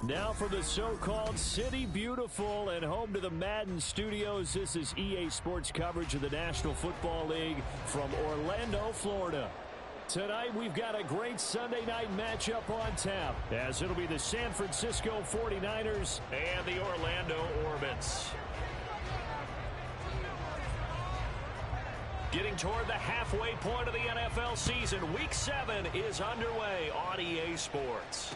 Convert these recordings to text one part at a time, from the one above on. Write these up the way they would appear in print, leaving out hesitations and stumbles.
Now for the so-called City Beautiful and home to the Madden Studios. This is EA Sports coverage of the National Football League from Orlando, Florida. Tonight we've got a great Sunday night matchup on tap, as it'll be the San Francisco 49ers and the Orlando Orbits. Getting toward the halfway point of the NFL season, Week 7 is underway on EA Sports.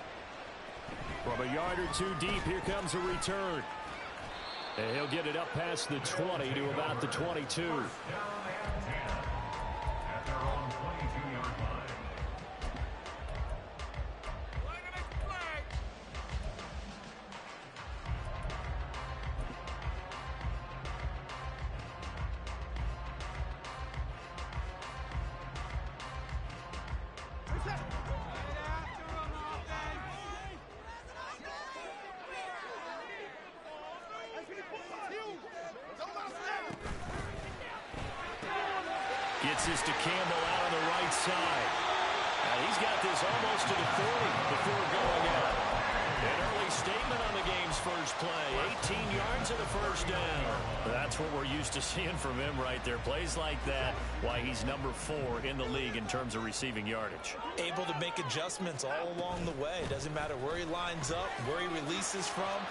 From a yard or two deep, here comes a return. And he'll get it up past the 20 to about the 22. Gets this to Campbell out on the right side. And he's got this almost to the 40 before going out. An early statement on the game's first play. 18 yards and a first down. That's what we're used to seeing from him right there. Plays like that, why he's number 4 in the league in terms of receiving yardage. Able to make adjustments all along the way. Doesn't matter where he lines up, where he releases from.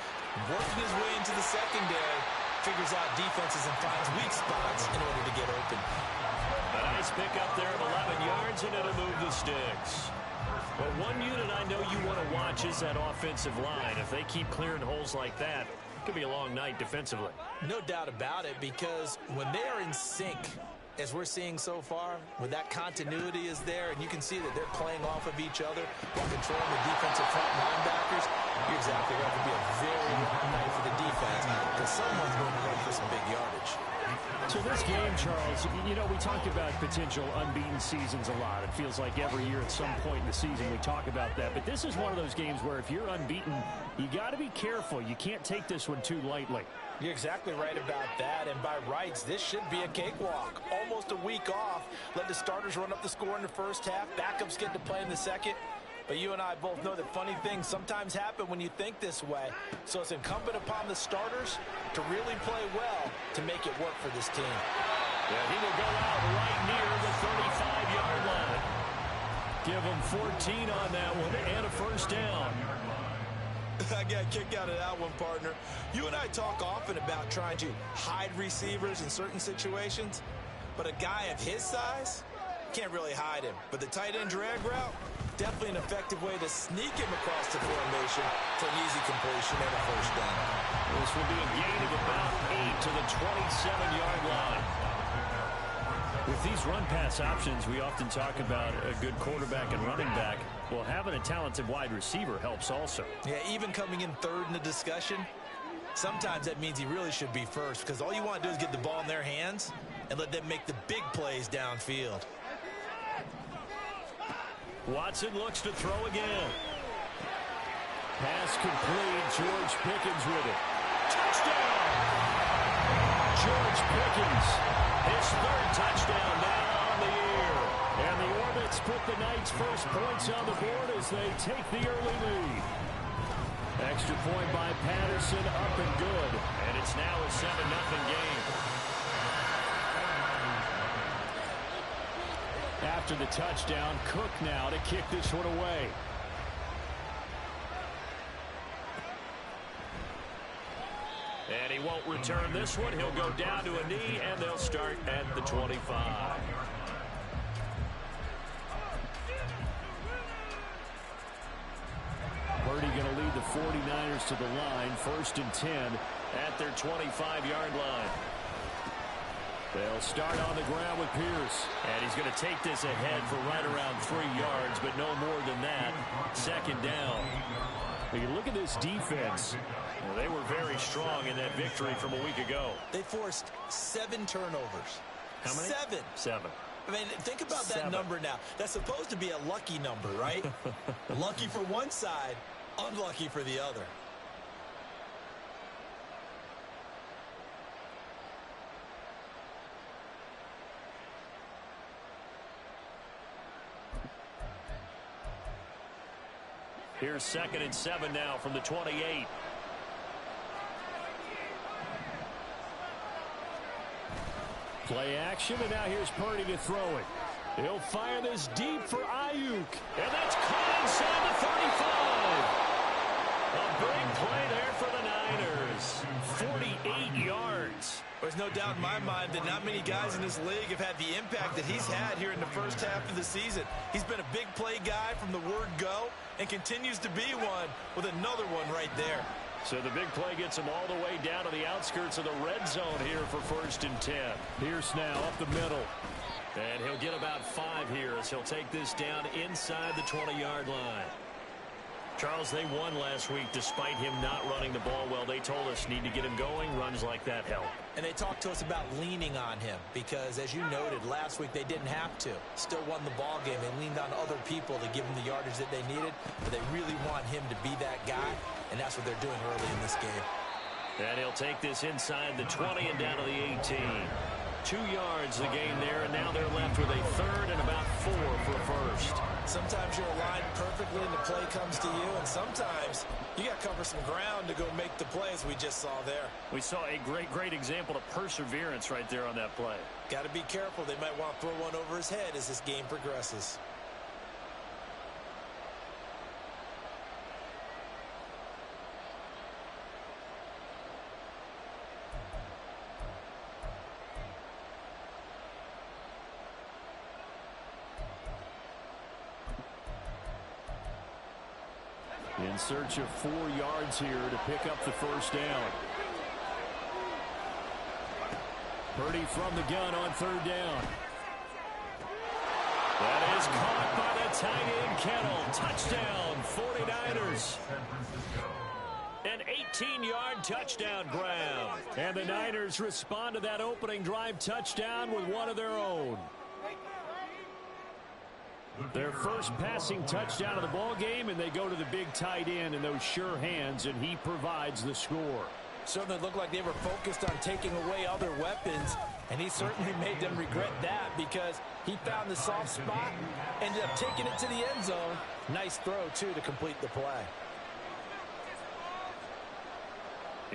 Working his way into the secondary. Figures out defenses and finds weak spots in order to get open. A nice pick up there of 11 yards, and it'll move the sticks. But one unit I know you want to watch is that offensive line. If they keep clearing holes like that, it could be a long night defensively. No doubt about it, because when they are in sync, as we're seeing so far, when that continuity is there, and you can see that they're playing off of each other while controlling the defensive front linebackers, you're exactly right. It could be a very long night for the defense, because someone's going to run for some big yardage. So this game, Charles, you know, we talk about potential unbeaten seasons a lot. It feels like every year at some point in the season we talk about that. But this is one of those games where if you're unbeaten, you got to be careful. You can't take this one too lightly. You're exactly right about that. And by rights, this should be a cakewalk. Almost a week off. Let the starters run up the score in the first half. Backups get to play in the second. But you and I both know that funny things sometimes happen when you think this way. So it's incumbent upon the starters to really play well to make it work for this team. Yeah, he will go out right near the 35-yard line. Give him 14 on that one and a first down. I got a kick out of that one, partner. You and I talk often about trying to hide receivers in certain situations. But a guy of his size, can't really hide him. But the tight end drag route, definitely an effective way to sneak him across the formation for an easy completion and a first down. This will be a gain of about 8 to the 27-yard line. With these run-pass options, we often talk about a good quarterback and running back. Well, having a talented wide receiver helps also. Yeah, even coming in third in the discussion, sometimes that means he really should be first, because all you want to do is get the ball in their hands and let them make the big plays downfield. Watson looks to throw again. Pass complete. George Pickens with it. Touchdown! George Pickens, his third touchdown now on the year. And the Orbits put the Knights' first points on the board as they take the early lead. Extra point by Patterson, up and good. And it's now a 7-0 game. After the touchdown, Cook now to kick this one away. And he won't return this one. He'll go down to a knee, and they'll start at the 25. Purdy going to lead the 49ers to the line, 1st and 10 at their 25-yard line. They'll start on the ground with Pierce. And he's going to take this ahead for right around 3 yards, but no more than that. 2nd down. When you look at this defense, well, they were very strong in that victory from a week ago. They forced 7 turnovers. How many? 7. 7. I mean, think about that number now. That's supposed to be a lucky number, right? Lucky for one side, unlucky for the other. Here's 2nd and 7 now from the 28. Play action, and now here's Purdy to throw it. He'll fire this deep for Ayuk. And that's caught inside the 35. A big play there for the Niners. 48 yards. There's no doubt in my mind that not many guys in this league have had the impact that he's had here in the first half of the season. He's been a big play guy from the word go and continues to be one with another one right there. So the big play gets him all the way down to the outskirts of the red zone here for 1st and 10. Pierce now up the middle. And he'll get about 5 here as he'll take this down inside the 20-yard line. Charles, they won last week despite him not running the ball well. They told us need to get him going. Runs like that help. And they talked to us about leaning on him because, as you noted, last week they didn't have to. Still won the ball game. They leaned on other people to give them the yardage that they needed, but they really want him to be that guy, and that's what they're doing early in this game. And he'll take this inside the 20 and down to the 18. 2 yards the gain there, and now they're left with a 3rd and about 4 for a 1st. Sometimes you're aligned perfectly and the play comes to you, and sometimes you got to cover some ground to go make the plays we just saw there. We saw a great example of perseverance right there on that play. Got to be careful. They might want to throw one over his head as this game progresses. In search of 4 yards here to pick up the 1st down. Purdy from the gun on 3rd down. That is caught by the tight end Kettle. Touchdown, 49ers. An 18-yard touchdown grab. And the Niners respond to that opening drive touchdown with one of their own. Their first passing touchdown of the ball game, and they go to the big tight end in those sure hands, and he provides the score. Certainly looked like they were focused on taking away other weapons, and he certainly made them regret that because he found the soft spot, ended up taking it to the end zone. Nice throw, too, to complete the play.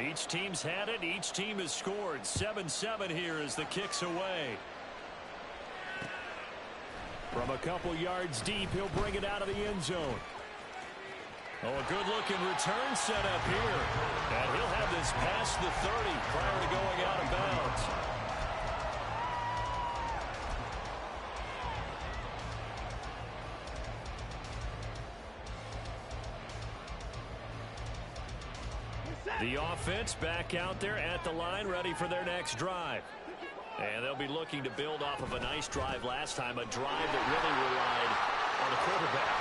Each team's had it. Each team has scored. 7-7 here as the kick's away. From a couple yards deep, he'll bring it out of the end zone. Oh, a good-looking return set up here. And he'll have this past the 30 prior to going out of bounds. The offense back out there at the line, ready for their next drive. And they'll be looking to build off of a nice drive last time, a drive that really relied on the quarterback.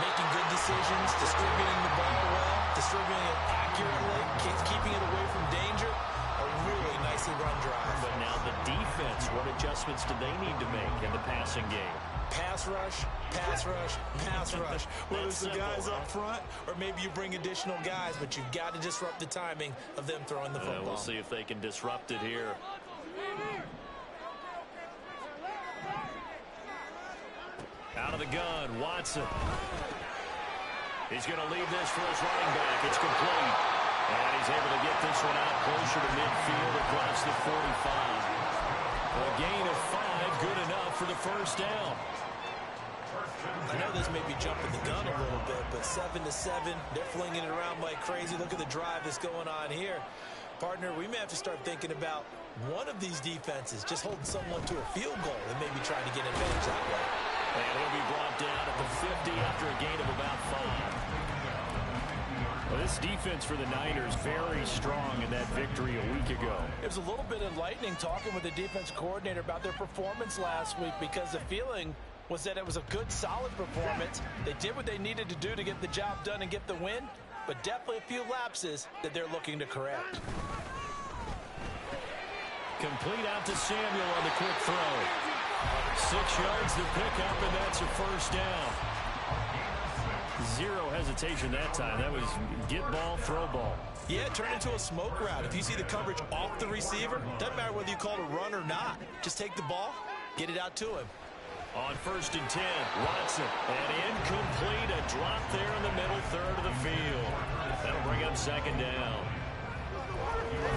Making good decisions, distributing the ball well, distributing it accurately, keeping it away from danger. A really nicely run drive. But now the defense, what adjustments do they need to make in the passing game? Pass rush, pass rush, pass rush. Whether it's the guys up front or maybe you bring additional guys, but you've got to disrupt the timing of them throwing the football. We'll see if they can disrupt it here. Out of the gun, Watson. He's going to leave this for his running back. It's complete. And he's able to get this one out closer to midfield across the 45. A gain of 5, good enough for the 1st down. I know this may be jumping the gun a little bit, but 7-7, they're flinging it around like crazy. Look at the drive that's going on here. Partner, we may have to start thinking about one of these defenses just holding someone to a field goal and maybe trying to get an advantage that way. And he'll be brought down at the 50 after a gain of about 5. Well, this defense for the Niners very strong in that victory a week ago. It was a little bit enlightening talking with the defense coordinator about their performance last week because the feeling was that it was a good, solid performance. They did what they needed to do to get the job done and get the win, but definitely a few lapses that they're looking to correct. Complete out to Samuel on the quick throw. 6 yards to pick up, and that's a 1st down. Zero hesitation that time. That was get ball, throw ball. Yeah, turn into a smoke route. If you see the coverage off the receiver, doesn't matter whether you call it a run or not. Just take the ball, get it out to him. On 1st and 10, Watson. And incomplete, a drop there in the middle third of the field. That'll bring up 2nd down.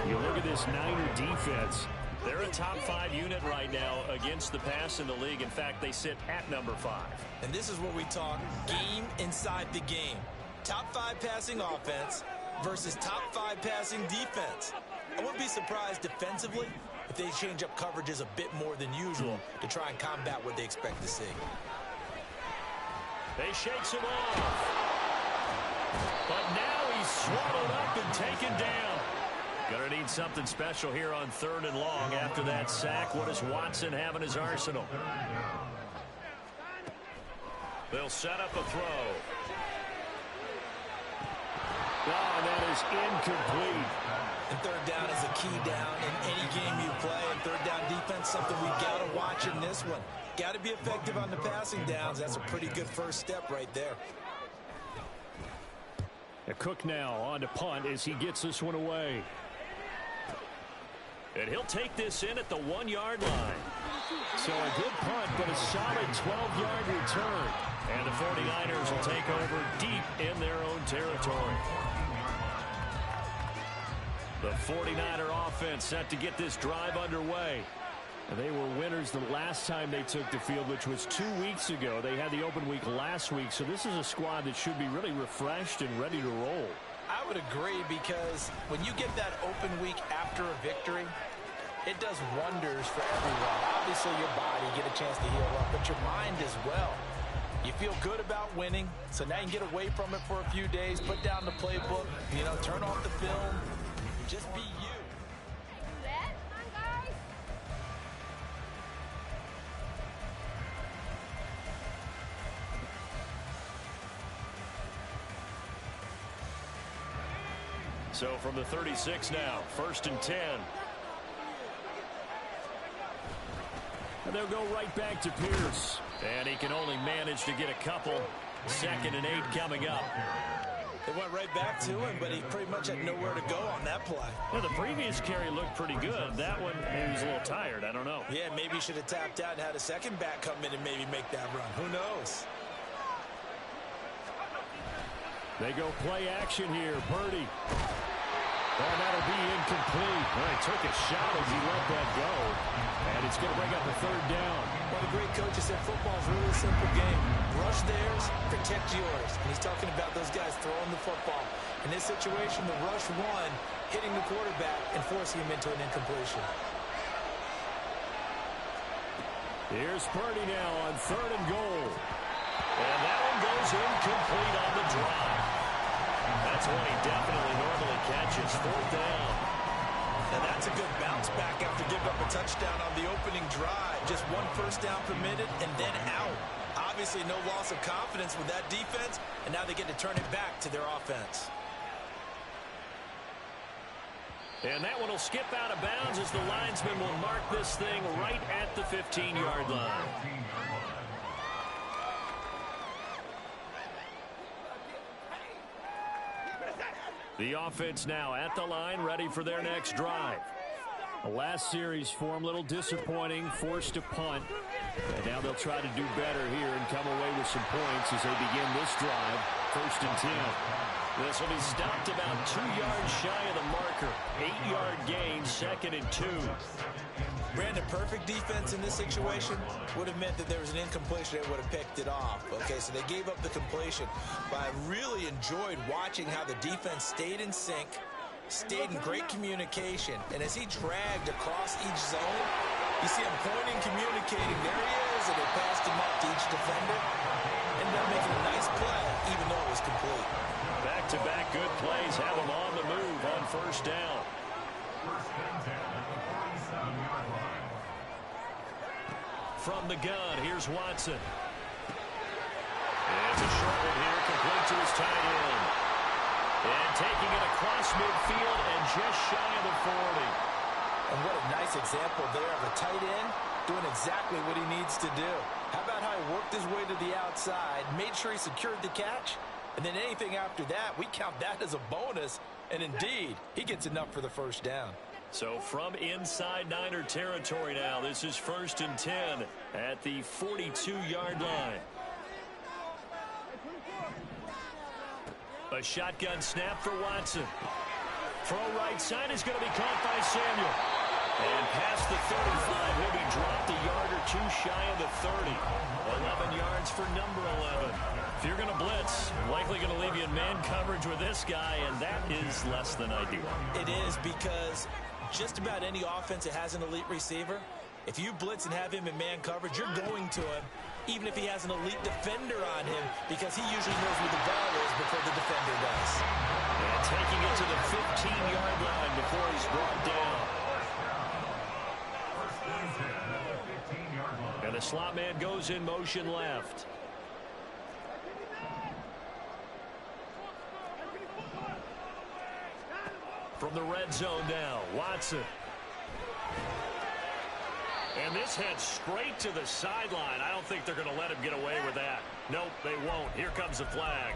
You look at this Niner defense. They're a top 5 unit right now against the pass in the league. In fact, they sit at number 5. And this is what we talk game inside the game. Top 5 passing offense versus top 5 passing defense. I wouldn't be surprised defensively if they change up coverages a bit more than usual to try and combat what they expect to see. They shakes him off. But now he's swallowed up and taken down. Gonna need something special here on 3rd and long after that sack. What does Watson have in his arsenal? They'll set up a throw. Oh, that is incomplete. And 3rd down is a key down in any game you play. And 3rd down defense, something we got to watch in this one. Got to be effective on the passing downs. That's a pretty good first step right there. Cook now on to punt as he gets this one away. And he'll take this in at the 1-yard line. So a good punt, but a solid 12-yard return. And the 49ers will take over deep in their own territory. The 49er offense set to get this drive underway. And they were winners the last time they took the field, which was 2 weeks ago. They had the open week last week, so this is a squad that should be really refreshed and ready to roll. I would agree, because when you get that open week after a victory, it does wonders for everyone. Obviously, your body, get a chance to heal up, but your mind as well. You feel good about winning, so now you can get away from it for a few days, put down the playbook, turn off the film, just be you. So from the 36 now, 1st and 10. And they'll go right back to Pierce. And he can only manage to get a couple. 2nd and 8 coming up. They went right back to him, but he pretty much had nowhere to go on that play. Well, the previous carry looked pretty good. That one, maybe he was a little tired. I don't know. Yeah, maybe he should have tapped out and had a second back come in and maybe make that run. Who knows? They go play action here. Purdy. And that'll be incomplete. Well, he took a shot as he let that go. And it's going to bring up a 3rd down. One of the great coaches said football is a really simple game. Rush theirs, protect yours. And he's talking about those guys throwing the football. In this situation, the rush one, hitting the quarterback and forcing him into an incompletion. Here's Purdy now on 3rd and goal. And that one goes incomplete on the drive. That's one he definitely normally catches. 4th down. And that's a good bounce back after giving up a touchdown on the opening drive. Just 1 first down permitted and then out. Obviously no loss of confidence with that defense, and now they get to turn it back to their offense. And that one will skip out of bounds as the linesman will mark this thing right at the 15-yard line. The offense now at the line, ready for their next drive. The last series for him, a little disappointing, forced to punt. And now they'll try to do better here and come away with some points as they begin this drive. 1st and 10. This will be stopped about 2 yards shy of the marker. 8-yard gain, 2nd and 2. Brandon, perfect defense in this situation would have meant that there was an incompletion that would have picked it off. Okay, so they gave up the completion. But I really enjoyed watching how the defense stayed in sync, stayed in great communication. And as he dragged across each zone, you see him pointing, communicating. There he is, and they passed him up to each defender. Ended up making a nice play, even though it was complete. Back-to-back good plays have him on the move on 1st down. From the gun, here's Watson. It's a short one here, complete to his tight end. And taking it across midfield and just shy of the 40. And what a nice example there of a tight end doing exactly what he needs to do. How about how he worked his way to the outside, made sure he secured the catch, and then anything after that, we count that as a bonus. And indeed, he gets enough for the 1st down. So from inside Niner territory now, this is 1st and 10 at the 42-yard line. A shotgun snap for Watson. Throw right side is going to be caught by Samuel. And past the 35, he'll be dropped a yard or two shy of the 30. 11 yards for number 11. If you're going to blitz, likely going to leave you in man coverage with this guy, and that is less than ideal. It is, because just about any offense that has an elite receiver, if you blitz and have him in man coverage, you're going to him, even if he has an elite defender on him, because he usually knows where the ball is before the defender does. And taking it to the 15-yard line before he's brought down. And the slot man goes in motion left. From the red zone now, Watson. And this heads straight to the sideline. I don't think they're going to let him get away with that. Nope, they won't. Here comes the flag.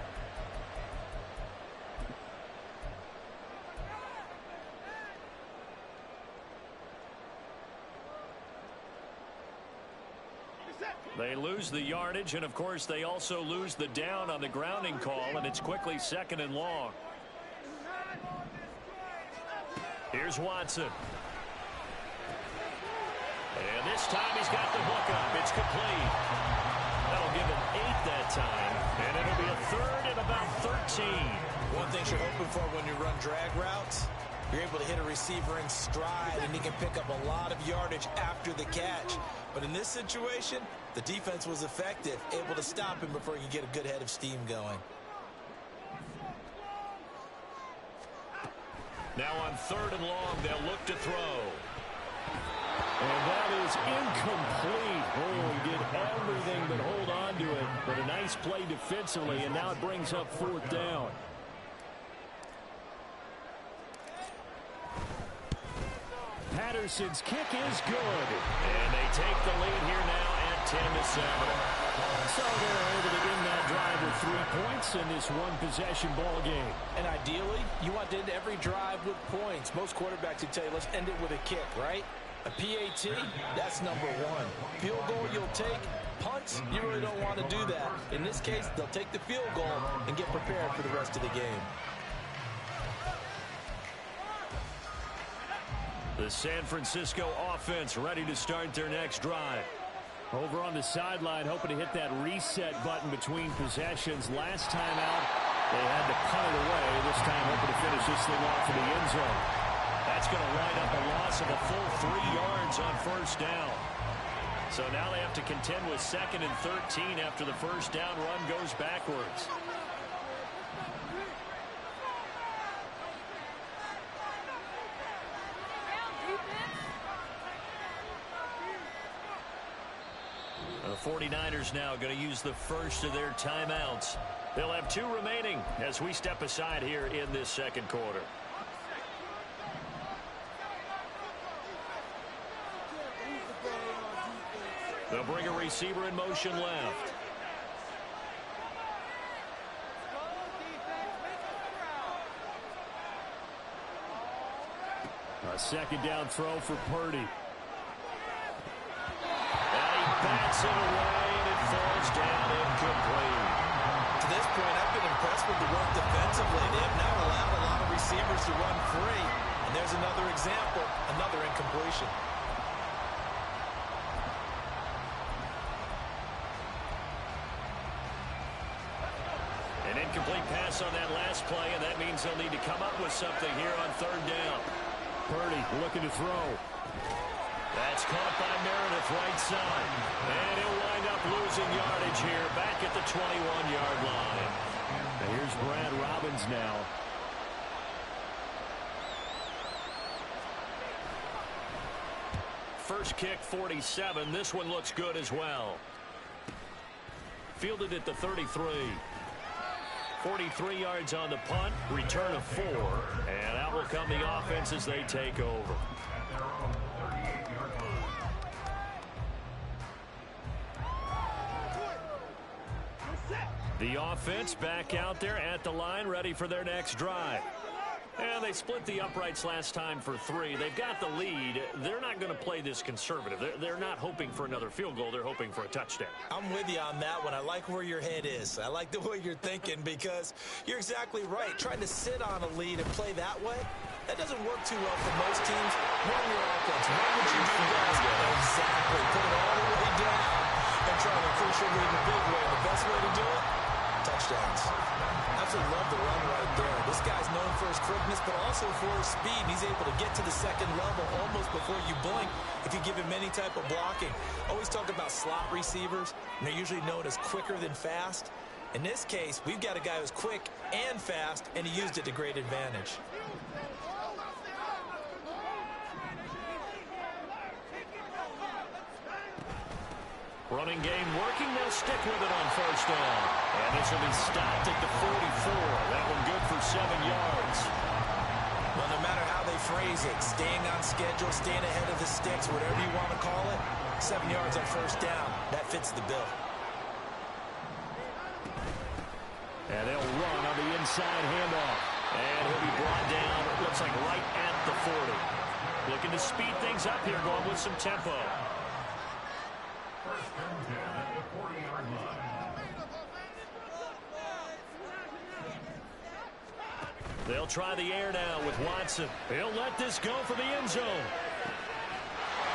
They lose the yardage, and of course they also lose the down on the grounding call, and it's quickly 2nd and long. Here's Watson. And this time he's got the hook up. It's complete. That'll give him 8 that time, and it'll be a 3rd and about 13. One thing you're hoping for when you run drag routes, you're able to hit a receiver in stride, and he can pick up a lot of yardage after the catch. But in this situation, the defense was effective, able to stop him before he could get a good head of steam going. Now on 3rd and long, they'll look to throw. And that is incomplete. Oh, he did everything but hold on to it. But a nice play defensively, and now it brings up 4th down. Patterson's kick is good. And they take the lead here now at 10-7. So they're able to end that drive with 3 points in this one-possession ball game. And ideally, you want to end every drive with points. Most quarterbacks would tell you, let's end it with a kick, right? A PAT, that's number 1. Field goal you'll take. Punts, you really don't want to do that. In this case, they'll take the field goal and get prepared for the rest of the game. The San Francisco offense ready to start their next drive. Over on the sideline, hoping to hit that reset button between possessions. Last time out, they had to punt it away. This time, hoping to finish this thing off in the end zone. That's going to wind up a loss of a full 3 yards on 1st down. So now they have to contend with 2nd and 13 after the 1st down run goes backwards. The 49ers now going to use the first of their timeouts. They'll have 2 remaining as we step aside here in this 2nd quarter. They'll bring a receiver in motion left. A 2nd down throw for Purdy. Bats it away, and it falls down incomplete. To this point, I've been impressed with the work defensively. They have now allowed a lot of receivers to run free. And there's another example, another incompletion. An incomplete pass on that last play, and that means they'll need to come up with something here on 3rd down. Purdy looking to throw. That's caught by Meredith right side. And he'll wind up losing yardage here back at the 21-yard line. And here's Brad Robbins now. First kick, 47. This one looks good as well. Fielded at the 33. 43 yards on the punt, return of 4. And out will come the offense as they take over. The offense back out there at the line, ready for their next drive. And they split the uprights last time for 3. They've got the lead. They're not going to play this conservative. They're not hoping for another field goal. They're hoping for a touchdown. I'm with you on that one. I like where your head is. I like the way you're thinking because you're exactly right. Trying to sit on a lead and play that way, that doesn't work too well for most teams. Run your offense. Run what you do best. Exactly. Put it all the way down and try to increase your lead in a big way. The best way to do it, touchdowns. Absolutely love the run right there. This guy's known for his quickness, but also for his speed. He's able to get to the second level almost before you blink if you give him any type of blocking. Always talk about slot receivers, and they're usually known as quicker than fast. In this case, we've got a guy who's quick and fast, and he used it to great advantage. Running game working. They'll stick with it on first down. And this will be stopped at the 44. That one good for 7 yards. Well, no matter how they phrase it, staying on schedule, staying ahead of the sticks, whatever you want to call it, 7 yards on first down. That fits the bill. And they'll run on the inside handoff. And he'll be brought down, it looks like right at the 40. Looking to speed things up here, going with some tempo. They'll try the air now with Watson. He'll let this go for the end zone.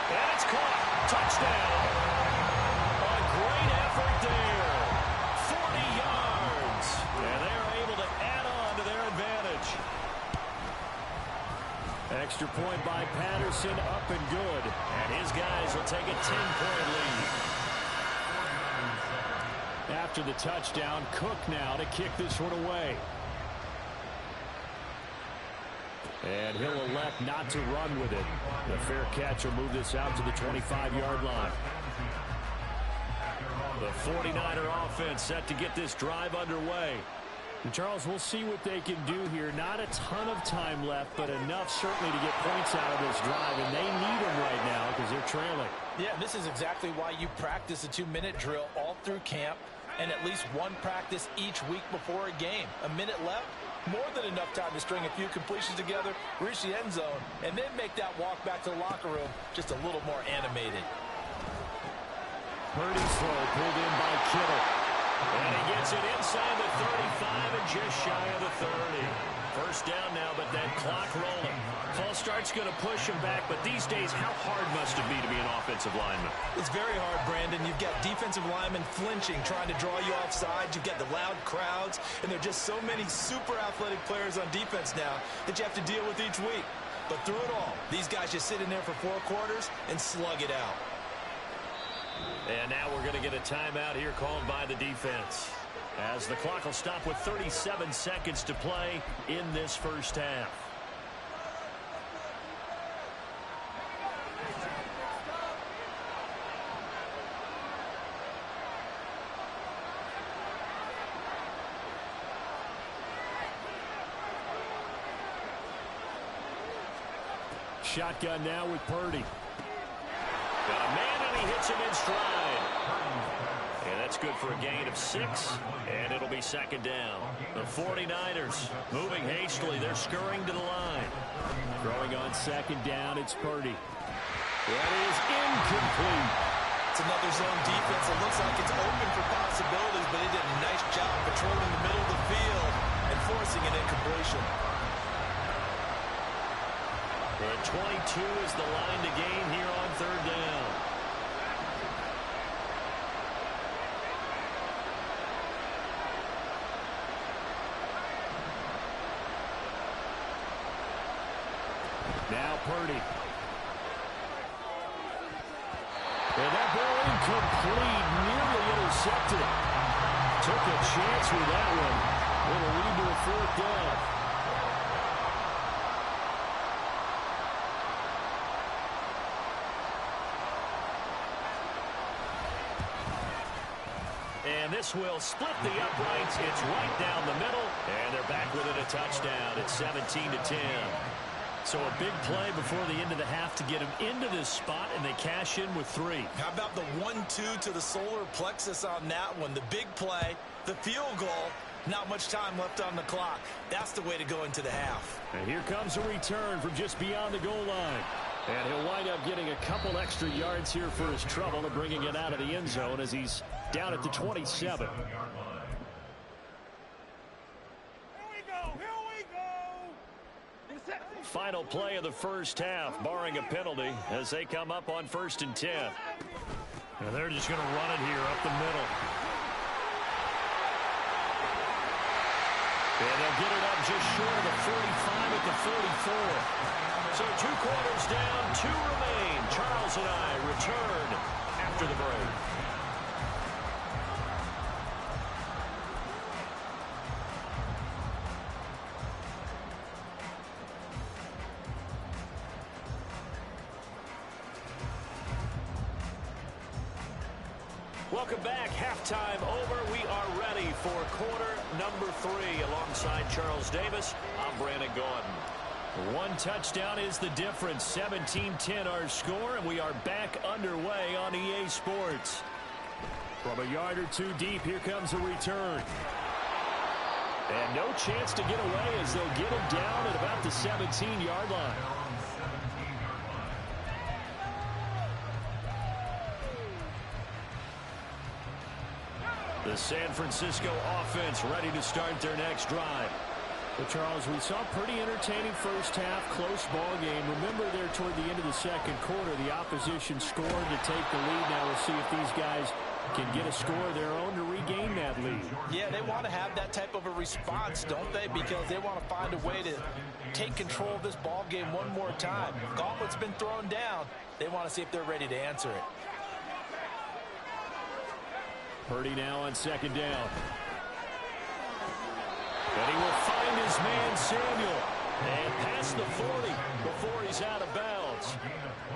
And it's caught. Touchdown. A great effort there. 40 yards. And they're able to add on to their advantage. Extra point by Patterson, up and good. And his guys will take a 10-point lead. After the touchdown, Cook now to kick this one away. And he'll elect not to run with it. The fair catch will move this out to the 25-yard line. The 49er offense set to get this drive underway. And Charles, we'll see what they can do here. Not a ton of time left, but enough certainly to get points out of this drive. And they need them right now because they're trailing. Yeah, this is exactly why you practice a 2-minute drill all through camp and at least one practice each week before a game. A minute left. More than enough time to string a few completions together, reach the end zone, and then make that walk back to the locker room just a little more animated. Purdy's throw pulled in by Kittle. And he gets it inside the 35 and just shy of the 30. First down now, but that clock rolling. False start's going to push him back, but these days, how hard must it be to be an offensive lineman? It's very hard, Brandon. You've got defensive linemen flinching, trying to draw you offside. You've got the loud crowds, and there are just so many super athletic players on defense now that you have to deal with each week. But through it all, these guys just sit in there for 4 quarters and slug it out. And now we're going to get a timeout here called by the defense, as the clock will stop with 37 seconds to play in this first half. Shotgun now with Purdy. Got a man, and he hits him in stride. And that's good for a gain of 6, and it'll be second down. The 49ers moving hastily. They're scurrying to the line. Throwing on second down, it's Purdy. That is incomplete. It's another zone defense. It looks like it's open for possibilities, but he did a nice job patrolling the middle of the field and forcing an incompletion. The 22 is the line to gain here on third down. Now Purdy. And that ball incomplete, nearly intercepted. Took a chance with that one. It'll lead to a 4th down. And this will split the uprights. It's right down the middle, and they're back with it a touchdown. It's 17-10. So a big play before the end of the half to get them into this spot, and they cash in with 3. How about the 1-2 to the solar plexus on that one? The big play, the field goal, Not much time left on the clock. That's the way to go into the half. And here comes a return from just beyond the goal line. And he'll wind up getting a couple extra yards here for his trouble and bringing it out of the end zone as he's down at the 27. Final play of the first half, barring a penalty, as they come up on 1st and 10. And they're just going to run it here up the middle. And they'll get it up just short of the 45 at the 44. So 2 quarters down, 2 remain. Charles and I return after the break. Welcome back. Halftime over. We are ready for quarter number 3. Alongside Charles Davis, I'm Brandon Gaudin. 1 touchdown is the difference. 17-10 our score, and we are back underway on EA Sports. From a yard or 2 deep, here comes a return. And no chance to get away as they'll get him down at about the 17-yard line. The San Francisco offense ready to start their next drive. Well, Charles, we saw a pretty entertaining first half, close ball game. Remember there toward the end of the second quarter, the opposition scored to take the lead. Now we'll see if these guys can get a score of their own to regain that lead. Yeah, they want to have that type of a response, don't they? Because they want to find a way to take control of this ball game one more time. Gauntlet's been thrown down. They want to see if they're ready to answer it. Purdy now on 2nd down. And he will find his man Samuel. And past the 40 before he's out of bounds.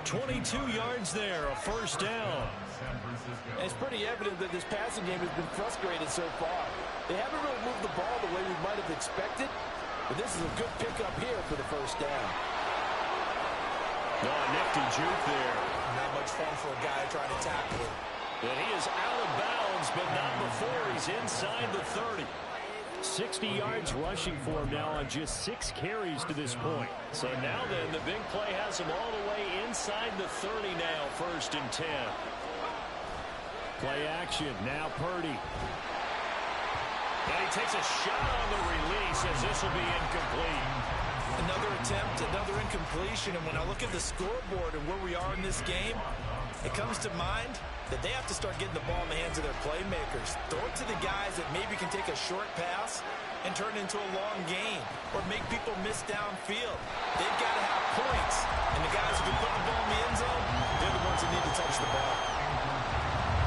22 yards there, a 1st down. And it's pretty evident that this passing game has been frustrated so far. They haven't really moved the ball the way we might have expected. But this is a good pickup here for the 1st down. Oh, nifty juke there. Not much fun for a guy trying to tackle it. And he is out of bounds, but not before he's inside the 30. 60 yards rushing for him now on just 6 carries to this point. So now then, the big play has him all the way inside the 30 now, 1st and 10. Play action, now Purdy. And he takes a shot on the release as this will be incomplete. Another attempt, another incompletion, and when I look at the scoreboard and where we are in this game, it comes to mind that they have to start getting the ball in the hands of their playmakers. Throw it to the guys that maybe can take a short pass and turn it into a long gain or make people miss downfield. They've got to have points, and the guys who can put the ball in the end zone, they're the ones that need to touch the ball.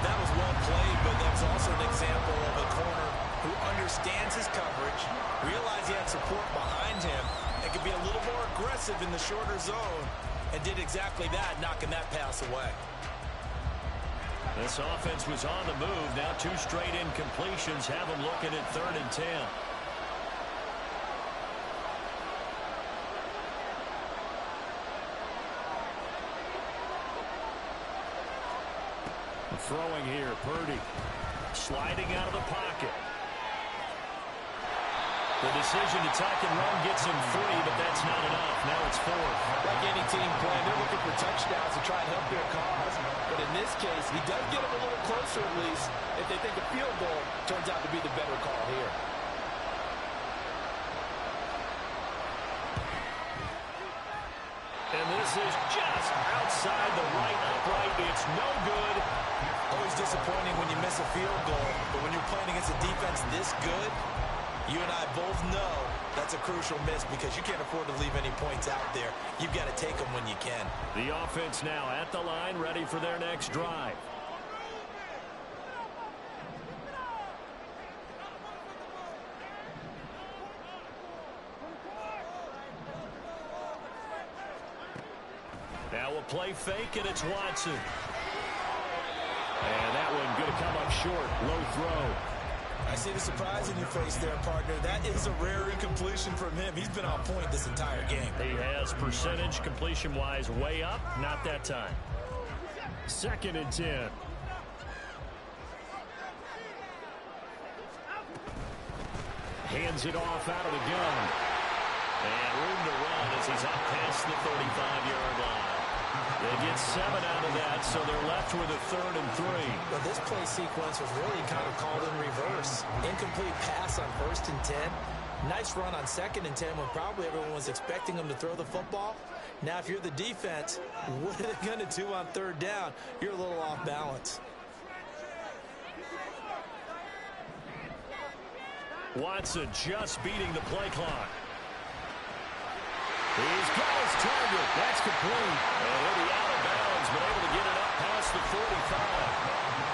That was well played, but that's also an example of a corner who understands his coverage, realized he had support behind him, and could be a little more aggressive in the shorter zone, and did exactly that, knocking that pass away. This offense was on the move. Now 2 straight incompletions have them looking at 3rd and 10. Throwing here, Purdy. Sliding out of the pocket. The decision to tuck and run gets him 3, but that's not enough. Now it's 4th. Like any team playing, they're looking for touchdowns to try and help their cause. But in this case, he does get them a little closer at least if they think a field goal turns out to be the better call here. And this is just outside the right upright. It's no good. Always disappointing when you miss a field goal, but when you're playing against a defense this good, you and I both know that's a crucial miss because you can't afford to leave any points out there. You've got to take them when you can. The offense now at the line, ready for their next drive. Now we'll play fake, and it's Watson. And that one going to come up short. Low throw. I see the surprise in your face there, partner. That is a rare incompletion from him. He's been on point this entire game. He has percentage completion-wise way up. Not that time. 2nd and 10. Hands it off out of the gun. And room to run as he's up past the 35-yard line. They get 7 out of that, so they're left with a 3rd and 3. Well, this play sequence was really kind of called in reverse. Incomplete pass on 1st and 10. Nice run on 2nd and 10 when probably everyone was expecting him to throw the football. Now, if you're the defense, what are they going to do on 3rd down? You're a little off balance. Watson just beating the play clock. He's got his target. That's complete. And he'll be out of bounds, but able to get it up past the 45.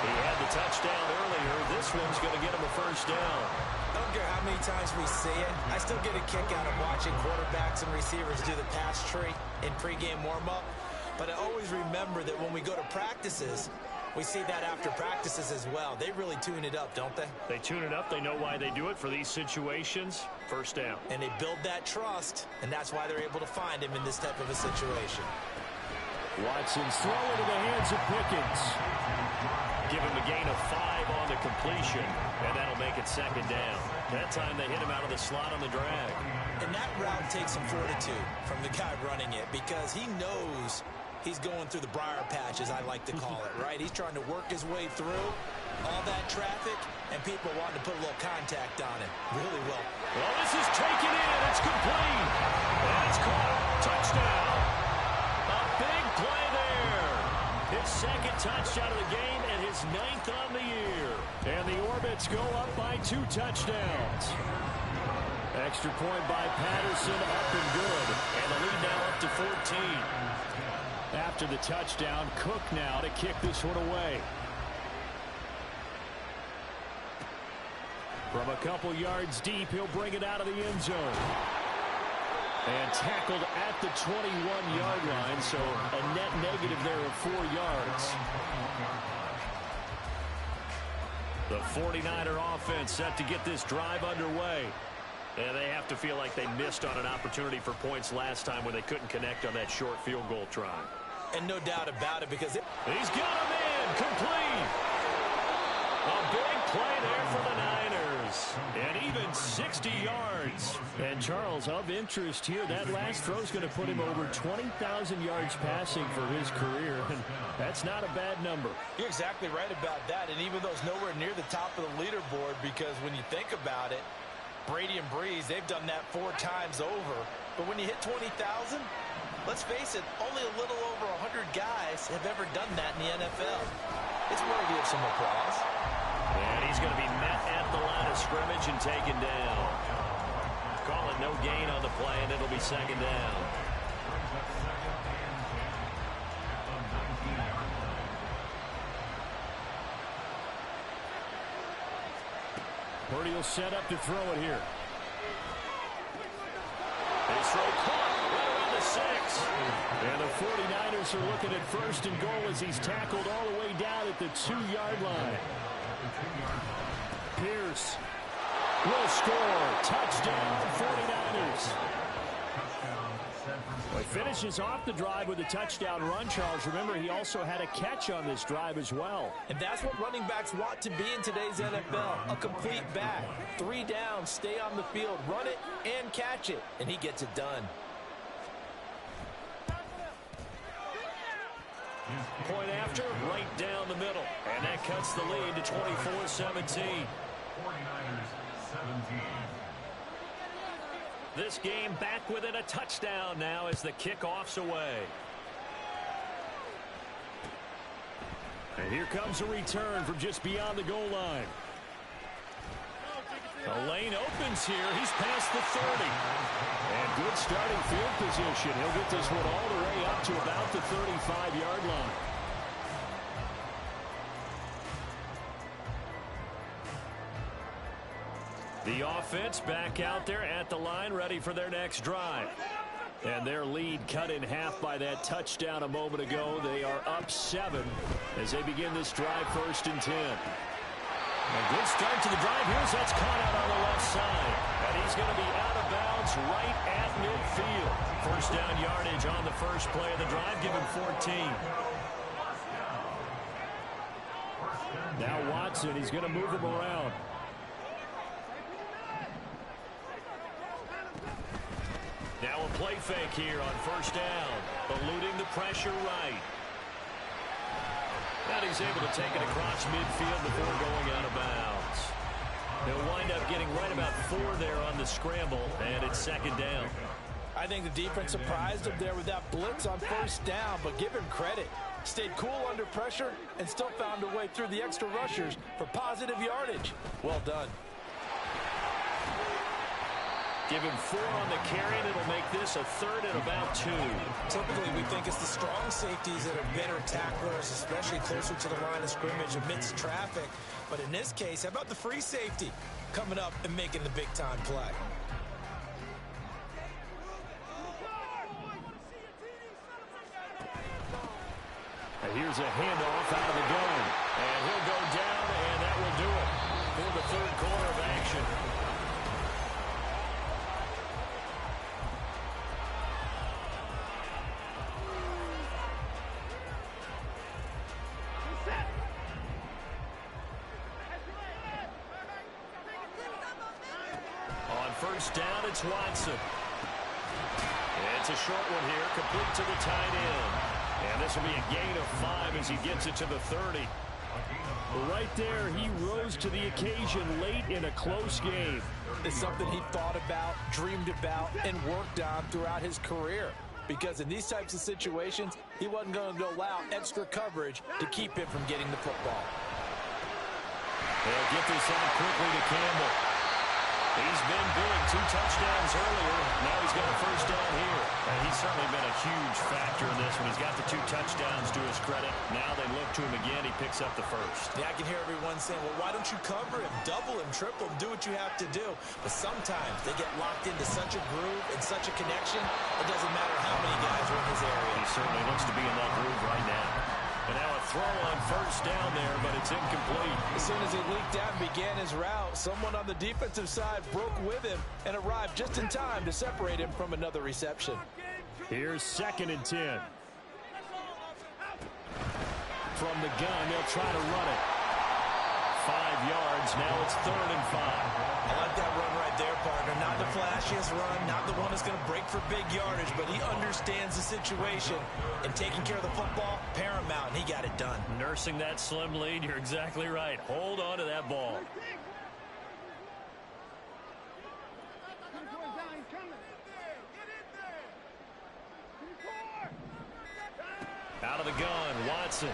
He had the touchdown earlier. This one's going to get him a 1st down. I don't care how many times we see it. I still get a kick out of watching quarterbacks and receivers do the pass tree in pregame warm-up. But I always remember that when we go to practices, we see that after practices as well. They really tune it up, don't they? They tune it up. They know why they do it for these situations. 1st down. And they build that trust, and that's why they're able to find him in this type of a situation. Watson's throw into the hands of Pickens. Give him a gain of 5 on the completion, and that'll make it 2nd down. That time they hit him out of the slot on the drag. And that route takes some fortitude from the guy running it because he knows he's going through the briar patch, as I like to call it, right? He's trying to work his way through all that traffic and people wanting to put a little contact on him. Really well. Well, this is taken in, and it's complete. And it's caught. Touchdown. A big play there. His 2nd touchdown of the game and his 9th on the year. And the Orbits go up by 2 touchdowns. Extra point by Patterson, up and good. And the lead now up to 14. After the touchdown, Cook now to kick this one away. From a couple yards deep, he'll bring it out of the end zone. And tackled at the 21-yard line, so a net negative there of 4 yards. The 49er offense set to get this drive underway. And they have to feel like they missed on an opportunity for points last time when they couldn't connect on that short field goal try. And no doubt about it because he's got him in. Complete. A big play there for the Niners. And even 60 yards. And Charles, of interest here, that last throw is going to put him over 20,000 yards passing for his career. And that's not a bad number. You're exactly right about that. And even though it's nowhere near the top of the leaderboard, because when you think about it, Brady and Breeze, they've done that 4 times over. But when you hit 20,000, let's face it, only a little over 100 guys have ever done that in the NFL. It's worthy of some applause. And he's going to be met at the line of scrimmage and taken down. Call it no gain on the play, and it'll be 2nd down. Purdy will set up to throw it here. His throw caught right around the 6. And the 49ers are looking at 1st and goal as he's tackled all the way down at the 2-yard line. Pierce will score. Touchdown, 49ers. Well, he finishes off the drive with a touchdown run, Charles. Remember, he also had a catch on this drive as well. And that's what running backs want to be in today's NFL. A complete back. 3 down, stay on the field, run it, and catch it. And he gets it done. Point after, right down the middle. And that cuts the lead to 24-17. 49ers 17. This game back within a touchdown now as the kickoff's away. And here comes a return from just beyond the goal line. The lane opens here. He's past the 30. And good starting field position. He'll get this one all the way up to about the 35-yard line. The offense back out there at the line, ready for their next drive. And their lead cut in half by that touchdown a moment ago. They are up 7 as they begin this drive 1st and 10. A good start to the drive. Here's that's caught out on the left side. And he's going to be out of bounds right at midfield. 1st down yardage on the first play of the drive, give him 14. Now Watson, he's going to move him around. Now a play fake here on first down. Eluding the pressure right. And he's able to take it across midfield before going out of bounds. They'll wind up getting right about 4 there on the scramble, and it's second down. I think the defense surprised him there with that blitz on first down, but give him credit. Stayed cool under pressure and still found a way through the extra rushers for positive yardage. Well done. Give him 4 on the carry, and it'll make this a third and about 2. Typically, we think it's the strong safeties that are better tacklers, especially closer to the line of scrimmage amidst traffic. But in this case, how about the free safety coming up and making the big-time play? Here's a handoff out of the gun. And he'll go down, and that will do it for the third quarter of action. On first down, it's Watson. It's a short one here, complete to the tight end. And this will be a gain of 5 as he gets it to the 30. Right there, he rose to the occasion late in a close game. It's something he thought about, dreamed about, and worked on throughout his career. Because in these types of situations, he wasn't going to allow extra coverage to keep him from getting the football. They'll get this out quickly to Campbell. He's been big, 2 touchdowns earlier. Now he's got a first down here. And he's certainly been a huge factor in this one. He's got the 2 touchdowns to his credit. Now they look to him again. He picks up the first. Yeah, I can hear everyone saying, well, why don't you cover him? Double him, triple him, do what you have to do. But sometimes they get locked into such a groove and such a connection, it doesn't matter how many guys are in his area. He certainly looks to be in that groove right now. And now a throw on first down there, but it's incomplete. As soon as he leaked out and began his route, someone on the defensive side broke with him and arrived just in time to separate him from another reception. Here's 2nd and 10. From the gun, they'll try to run it. 5 yards, now it's 3rd and 5. I like that run right there, partner. Not the flashiest run, not the one that's going to break for big yardage, but he understands the situation, and taking care of the football, paramount, and he got it done. Nursing that slim lead, you're exactly right. Hold on to that ball. Out of the gun, Watson.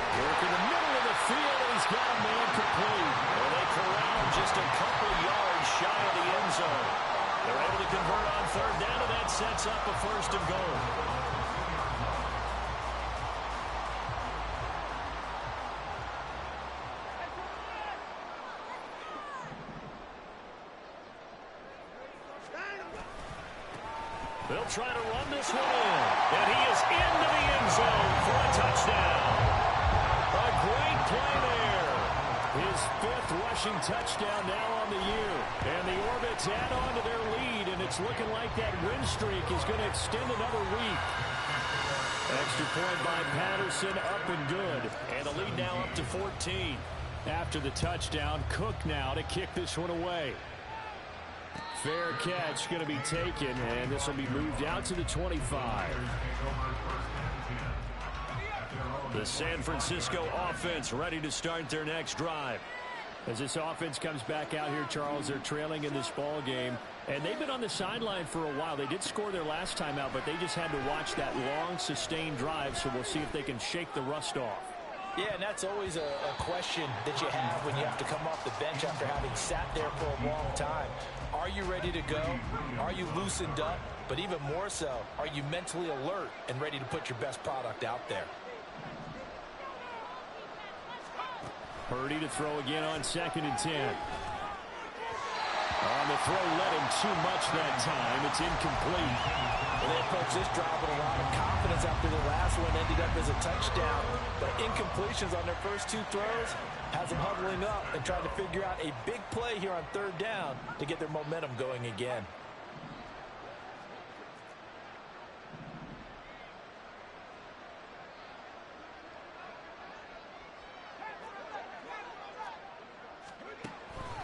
Work in the middle of the field, and he's got a man complete. Well, they corral him just a couple yards shy of the end zone. They're able to convert on 3rd down, and that sets up a 1st and goal. They'll try to run this one in, and he is into the end zone for a touchdown. A great play there. His 5th rushing touchdown now on the year. And the Orbits add on to their lead, and it's looking like that win streak is going to extend another week. Extra point by Patterson, up and good. And the lead now up to 14. After the touchdown, Cook now to kick this one away. Fair catch going to be taken, and this will be moved out to the 25. The San Francisco offense ready to start their next drive. As this offense comes back out here, Charles, they're trailing in this ball game, and they've been on the sideline for a while. They did score their last time out, but they just had to watch that long, sustained drive, so we'll see if they can shake the rust off. Yeah, and that's always a question that you have when you have to come off the bench after having sat there for a long time. Are you ready to go? Are you loosened up? But even more so, are you mentally alert and ready to put your best product out there? Purdy to throw again on 2nd and 10. On the throw, led him too much that time. It's incomplete. Well, they approached this drive with a lot of confidence after the last one ended up as a touchdown. But incompletions on their first 2 throws has them huddling up and trying to figure out a big play here on 3rd down to get their momentum going again.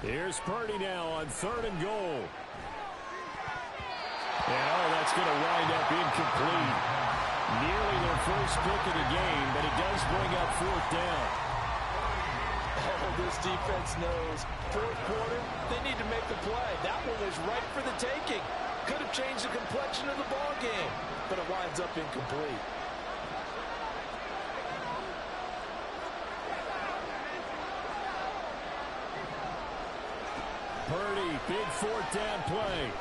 Here's Purdy now on 3rd and goal. going to wind up incomplete. Nearly their first pick of the game, but it does bring up fourth down. Oh, this defense knows. Fourth quarter, they need to make the play. That one was right for the taking. Could have changed the complexion of the ball game, but it winds up incomplete. Purdy, big fourth down play.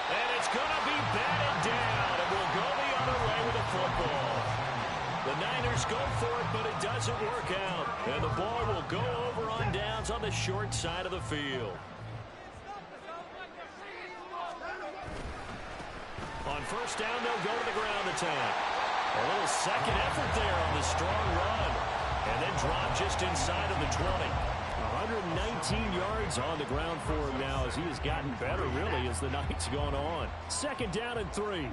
And it's going to be batted down, and we'll go the other way with the football. The Niners go for it, but it doesn't work out. And the ball will go over on downs on the short side of the field. On first down, they'll go to the ground attack. A little second effort there on the strong run. And then drop just inside of the 20. 119 yards on the ground for him now as he has gotten better, really, as the night's gone on. Second down and 3.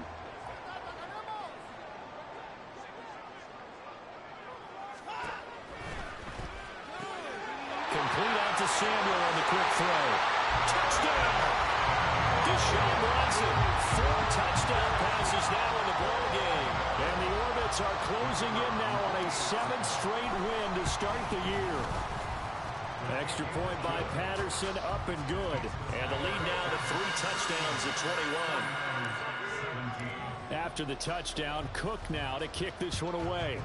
Complete out to Samuel on the quick throw. Touchdown! Deshaun Watson, 4 touchdown passes now in the ball game. And the Orbits are closing in now on a 7th straight win to start the year. Extra point by Patterson, up and good. And the lead now to 3 touchdowns at 21. After the touchdown, Cook now to kick this one away.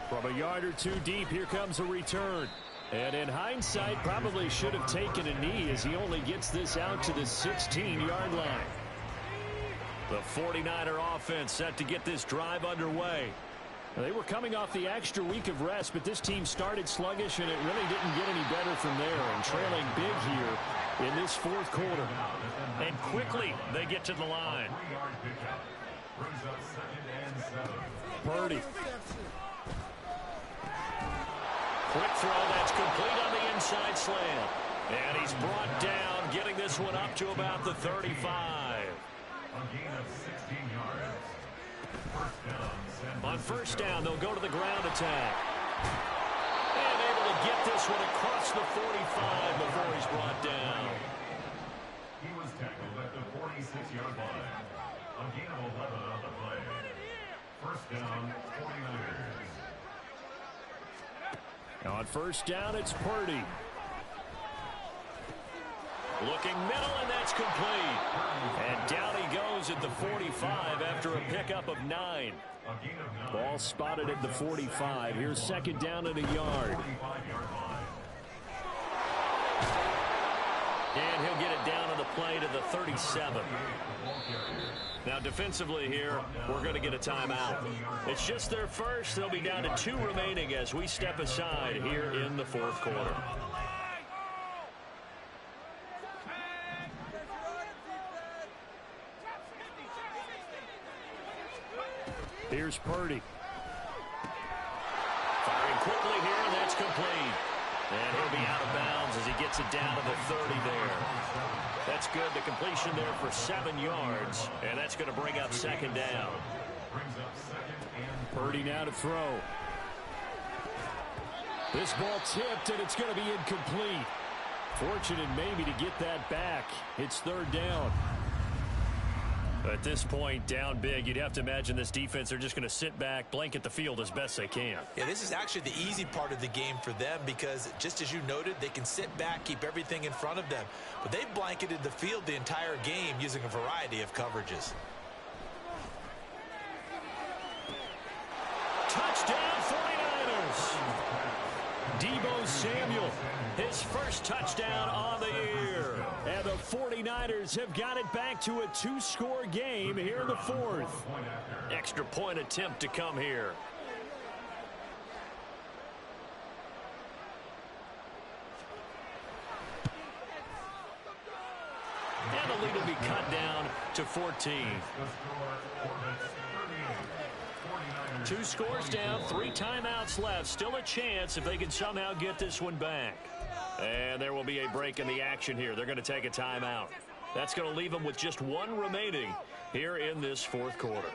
From a yard or 2 deep, here comes a return. And in hindsight, probably should have taken a knee as he only gets this out to the 16-yard line. The 49er offense set to get this drive underway. They were coming off the extra week of rest, but this team started sluggish, and it really didn't get any better from there, and trailing big here in this fourth quarter. And quickly, they get to the line. Purdy. Quick throw that's complete on the inside slant. And he's brought down, getting this one up to about the 35. A gain of 16 yards. First down, on first down, they'll go to the ground attack. And able to get this one across the 45 before he's brought down. He was tackled at the 46-yard line. A gain of 11 on the play. First down, 49ers. On first down, it's Purdy. Looking middle, and that's complete. And down he goes at the 45 after a pickup of 9. Ball spotted at the 45. Here's second down and a yard. And he'll get it down on the play to the 37. Now defensively here, we're going to get a timeout. It's just their first. They'll be down to 2 remaining as we step aside here in the fourth quarter. Here's Purdy. Firing quickly here, and that's complete. And he'll be out of bounds as he gets it down to the 30 there. That's good. The completion there for 7 yards. And that's going to bring up second down. Purdy now to throw. This ball tipped, and it's going to be incomplete. Fortunate maybe to get that back. It's third down. At this point, down big, you'd have to imagine this defense are just going to sit back, blanket the field as best they can. Yeah, this is actually the easy part of the game for them because, just as you noted, they can sit back, keep everything in front of them. But they've blanketed the field the entire game using a variety of coverages. Touchdown, 49ers! Deebo Samuel, his first touchdown on the year. And the 49ers have got it back to a 2-score game here in the fourth. Extra point attempt to come here. And the lead will be cut down to 14. 2 scores down, 3 timeouts left. Still a chance if they can somehow get this one back. And there will be a break in the action here. They're going to take a timeout. That's going to leave them with just 1 remaining here in this fourth quarter.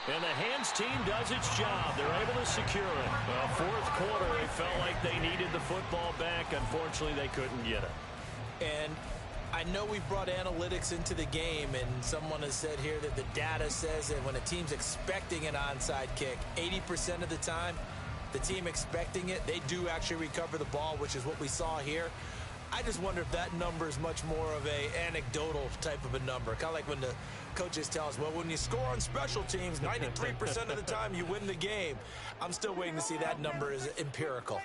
And the hands team does its job. They're able to secure it. Well, fourth quarter, they felt like they needed the football back. Unfortunately, they couldn't get it. And I know we brought analytics into the game, and someone has said here that the data says that when a team's expecting an onside kick, 80% of the time, the team expecting it, they do actually recover the ball, which is what we saw here. I just wonder if that number is much more of a anecdotal type of a number. Kind of like when the coaches tell us, well, when you score on special teams, 93% of the time you win the game. I'm still waiting to see that number is empirical.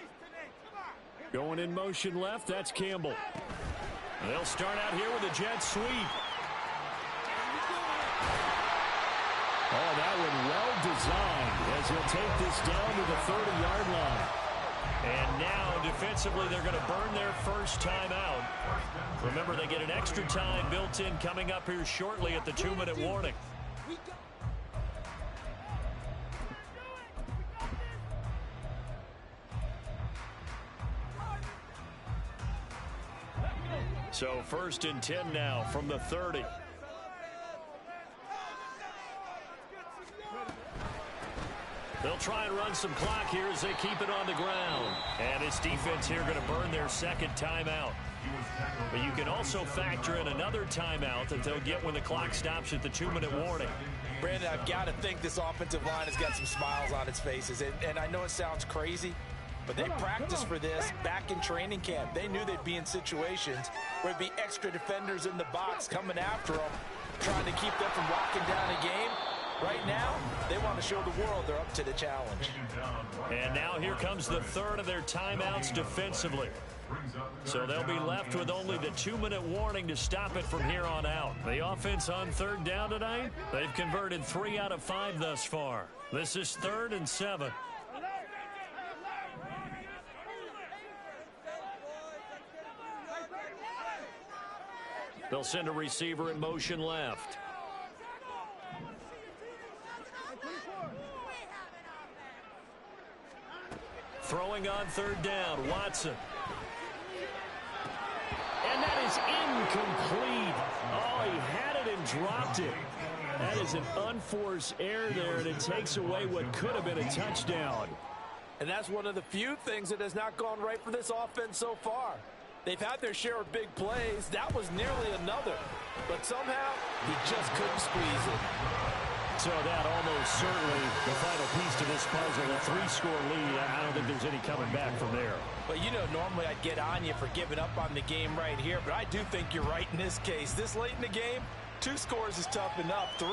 Going in motion left, that's Campbell. They'll start out here with a jet sweep. Oh, that one well designed as he'll take this down to the 30-yard line. And now, defensively, they're going to burn their first timeout. Remember, they get an extra time built in coming up here shortly at the 2-minute warning. So 1st and 10 now from the 30. They'll try and run some clock here as they keep it on the ground. And this defense here going to burn their second timeout. But you can also factor in another timeout that they'll get when the clock stops at the 2-minute warning. Brandon, I've got to think this offensive line has got some smiles on its faces. And I know it sounds crazy, but they practiced for this back in training camp. They knew they'd be in situations where there'd be extra defenders in the box coming after them, trying to keep them from locking down a game. Right now, they want to show the world they're up to the challenge. And now here comes the third of their timeouts defensively. So they'll be left with only the 2-minute warning to stop it from here on out. The offense on 3rd down tonight, they've converted 3 out of 5 thus far. This is 3rd and 7. They'll send a receiver in motion left. Throwing on 3rd down, Watson. And that is incomplete. Oh, he had it and dropped it. That is an unforced error there, and it takes away what could have been a touchdown. And that's one of the few things that has not gone right for this offense so far. They've had their share of big plays. That was nearly another. But somehow, he just couldn't squeeze it. So that almost certainly the final piece to this puzzle, a 3-score lead. I don't think there's any coming back from there. Well, you know, normally I'd get on you for giving up on the game right here, but I do think you're right in this case. This late in the game, 2 scores is tough enough. 3,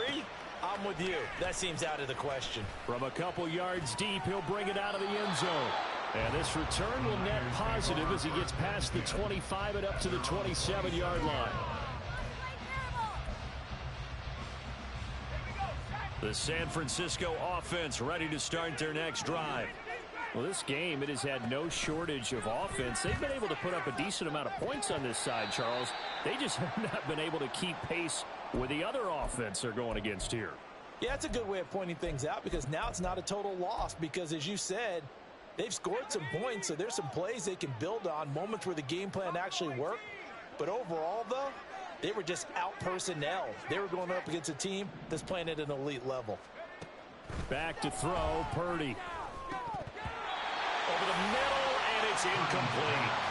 I'm with you. That seems out of the question. From a couple yards deep, he'll bring it out of the end zone. And this return will net positive as he gets past the 25 and up to the 27-yard line. The San Francisco offense ready to start their next drive. Well, this game, it has had no shortage of offense. They've been able to put up a decent amount of points on this side, Charles. They just have not been able to keep pace with the other offense they're going against here. Yeah, that's a good way of pointing things out because now it's not a total loss because, as you said, they've scored some points, so there's some plays they can build on, moments where the game plan actually worked. But overall, though, they were just out-personnel. They were going up against a team that's playing at an elite level. Back to throw, Purdy. Over the middle, and it's incomplete.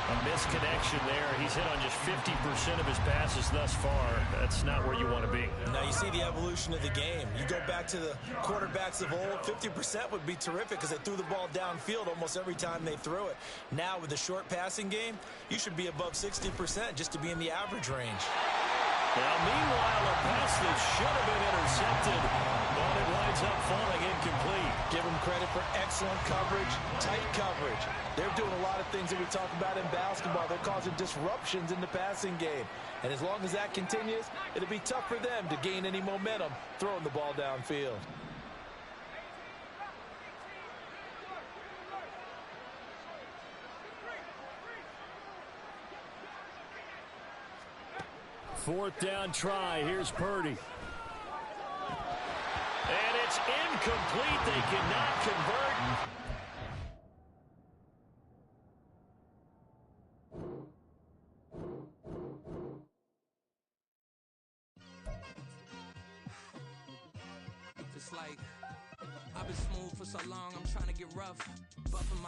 A misconnection there. He's hit on just 50% of his passes thus far. That's not where you want to be. Now you see the evolution of the game. You go back to the quarterbacks of old, 50% would be terrific because they threw the ball downfield almost every time they threw it. Now with the short passing game, you should be above 60% just to be in the average range. Now, meanwhile, a pass that should have been intercepted, but it winds up falling incomplete. Give them credit for excellent coverage, tight coverage. They're doing a lot of things that we talk about in basketball. They're causing disruptions in the passing game. And as long as that continues, it'll be tough for them to gain any momentum throwing the ball downfield. Fourth down try. Here's Purdy. And it's incomplete. They cannot convert. it's like I've been smooth for so long, I'm trying to get rough. Buffing my